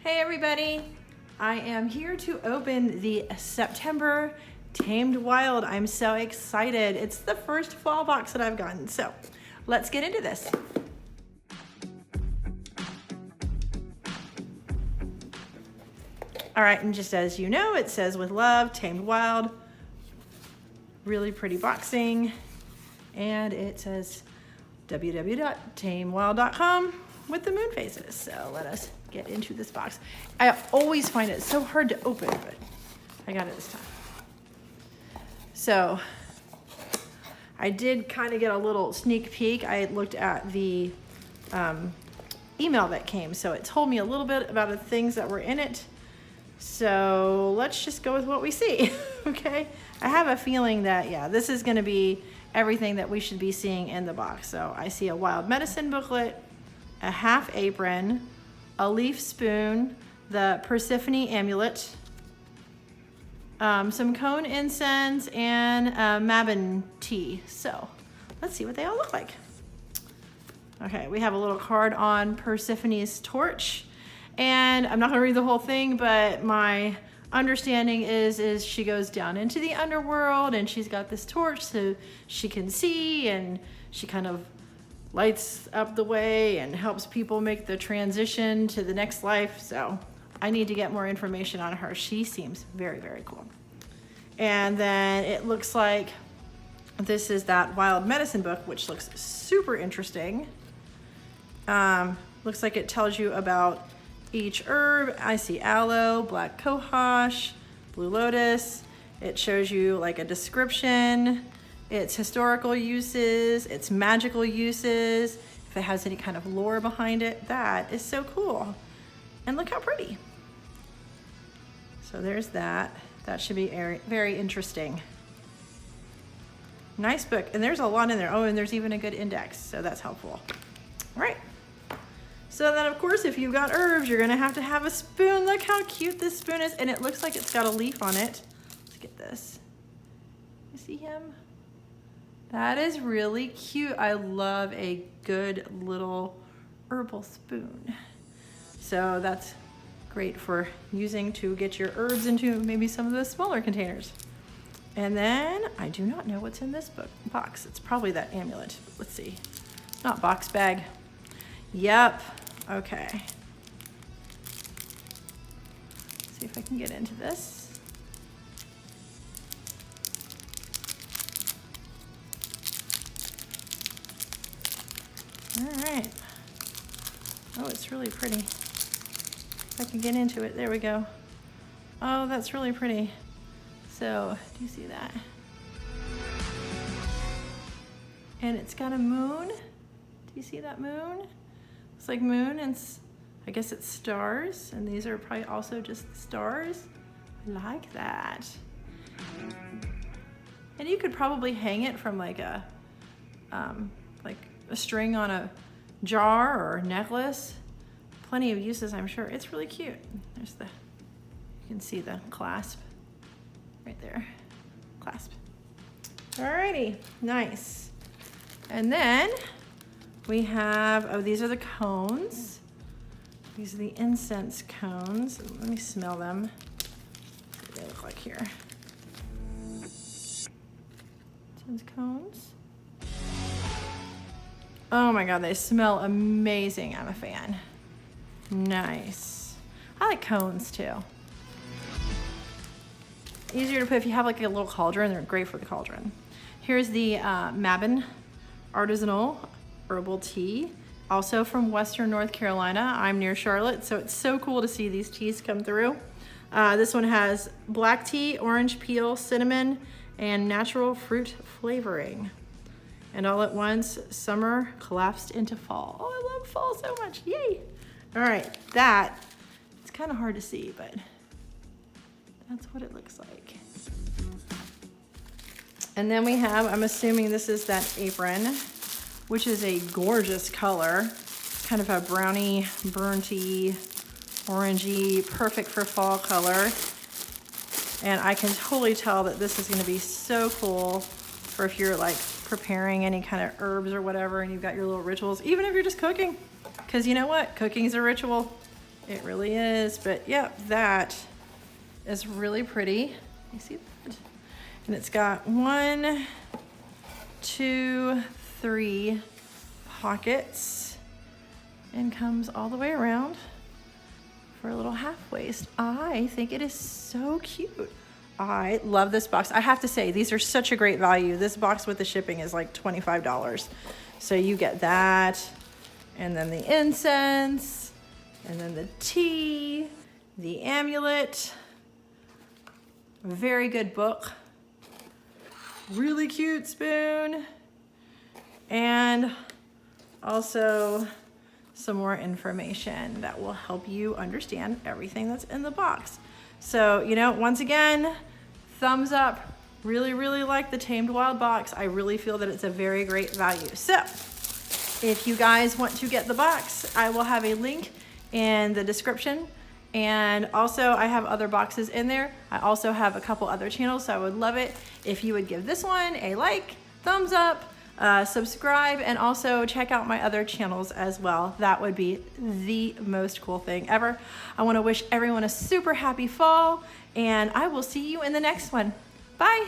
Hey everybody, I am here to open the September Tamed Wild. I'm so excited. It's the first fall box that I've gotten, so let's get into this. All right, and just as you know, it says with love, Tamed Wild. Really pretty boxing. And it says www.tamedwild.com with the moon phases. So let us get into this box. I always find it so hard to open, but I got it this time. So I did kind of get a little sneak peek. I looked at the email that came, so it told me a little bit about the things that were in it. So let's just go with what we see, okay? I have a feeling that, yeah, this is gonna be everything that we should be seeing in the box. So I see a wild medicine booklet, a half apron, a leaf spoon, the Persephone amulet, some cone incense, and Mabin tea. So let's see what they all look like. Okay, we have a little card on Persephone's torch. And I'm not gonna read the whole thing, but my understanding is she goes down into the underworld and she's got this torch so she can see, and she kind of lights up the way and helps people make the transition to the next life. So I need to get more information on her. She seems very, very cool. And then it looks like this is that wild medicine book, which looks super interesting. Looks like it tells you about each herb. I see aloe, black cohosh, blue lotus. It shows you like a description, its historical uses, its magical uses, if it has any kind of lore behind it. That is so cool. And look how pretty. So there's that. That should be very interesting. Nice book. And there's a lot in there. Oh, and there's even a good index, so that's helpful. All right. So then, of course, if you've got herbs, you're gonna have to have a spoon. Look how cute this spoon is. And it looks like it's got a leaf on it. Let's get this. You see him? That is really cute. I love a good little herbal spoon. So that's great for using to get your herbs into maybe some of the smaller containers. And then I do not know what's in this box. It's probably that amulet. Let's see. Not box bag. Yep. Okay. Let's see if I can get into this. All right. Oh, it's really pretty. If I can get into it, there we go. Oh, that's really pretty. So, do you see that? And it's got a moon. Do you see that moon? It's like moon, and I guess it's stars, and these are probably also just stars. I like that. And you could probably hang it from like a string on a jar or necklace. Plenty of uses, I'm sure. It's really cute. There's you can see the clasp right there. Clasp. Alrighty, nice. And then we have, oh, these are the cones. These are the incense cones. Let me smell them. What do they look like here? Incense cones. Oh my God, they smell amazing. I'm a fan. Nice. I like cones too. Easier to put if you have like a little cauldron. They're great for the cauldron. Here's the Mabin Artisanal Herbal tea, also from Western North Carolina. I'm near Charlotte, so it's so cool to see these teas come through. This one has black tea, orange peel, cinnamon, and natural fruit flavoring. And all at once, summer collapsed into fall. Oh, I love fall so much, yay. All right, it's kind of hard to see, but that's what it looks like. And then we have, I'm assuming this is that apron, which is a gorgeous color. Kind of a brownie, burnty, orangey, perfect for fall color. And I can totally tell that this is gonna be so cool for if you're like preparing any kind of herbs or whatever and you've got your little rituals, even if you're just cooking. Because you know what? Cooking is a ritual. It really is. But yep, that is really pretty. You see that? And it's got 1, 2, 3 pockets and comes all the way around for a little half waist. I think it is so cute. I love this box. I have to say, these are such a great value. This box with the shipping is like $25. So you get that, and then the incense, and then the tea, the amulet. Very good book. Really cute spoon. And also some more information that will help you understand everything that's in the box. So, you know, once again, thumbs up. Really, really like the Tamed Wild box. I really feel that it's a very great value. So, if you guys want to get the box, I will have a link in the description. And also, I have other boxes in there. I also have a couple other channels, so I would love it if you would give this one a like, thumbs up, subscribe, and also check out my other channels as well. That would be the most cool thing ever. I want to wish everyone a super happy fall, and I will see you in the next one. Bye.